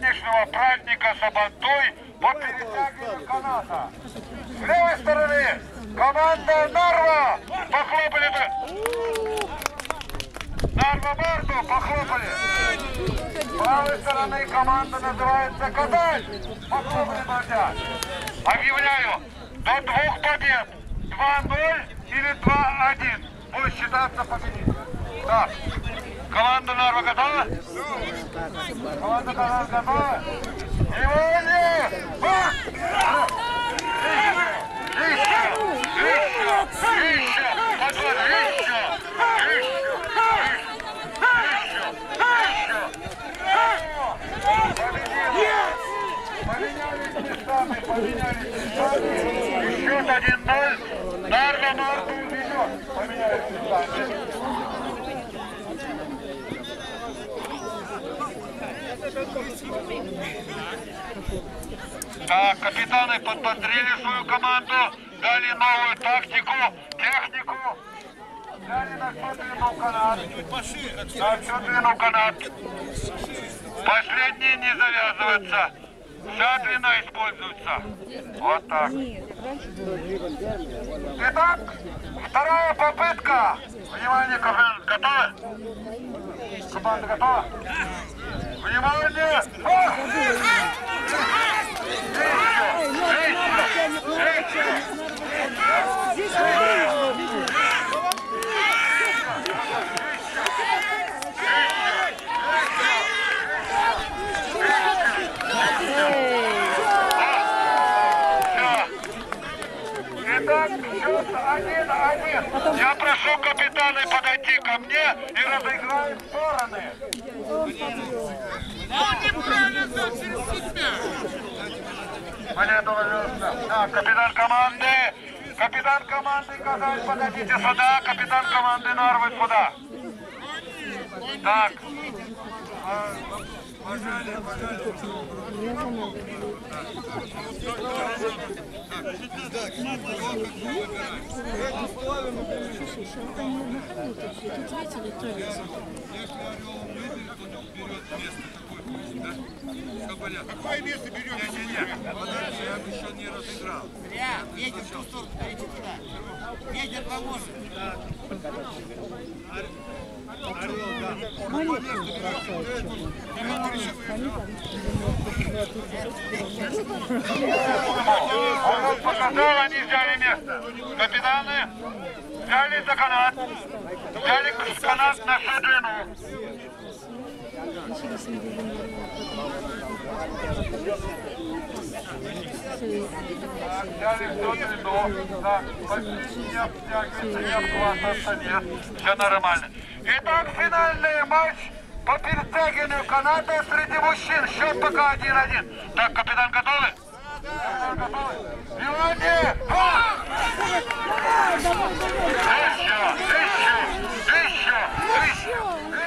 сегодняшнего праздника Сабантуй по перетягиванию каната. С левой стороны команда Нарва. Похлопали бы. Нарва Марту. Похлопали. С правой стороны команда называется Казань. Похлопали друзья. Объявляю, до 2 побед. 2-0 или 2-1. Будет считаться победителем. Так. Команда Нарва готова? Команда Казань готова? Внимание! Поменялись местами. Счет 1-0. Нарва Марту ведет. Поменялись местами. Так, капитаны подбодрили свою команду, дали новую тактику, технику. Взяли на все длину канат. На всю длину канат. Последние не завязываются. Вся длина используется. Вот так. Итак, вторая попытка. Внимание, команда готова? Команда готова? Внимание! Итак, счет 1-1. Я прошу капитана подойти ко мне и разыграем стороны. Он неправильно взял через себя. Понятно, пожалуйста. Так, капитан команды Казань, подойдите сюда, капитан команды Нарвы сюда. Так. Какое место берем? Подальше, я бы еще не разыграл. Ветер в ту сторону, дайте туда. Ветер поможет. Он показал, они взяли место. Капитаны взяли за канат. Взяли канат на всю длину. Взяли всю длину. Так, не обтягивается, не обхватывается, нет. Все нормально. Итак, финальный матч по перетягиванию каната среди мужчин. Счет пока 1-1. Так, капитан готовы? Капитан готовы? Внимание! Еще!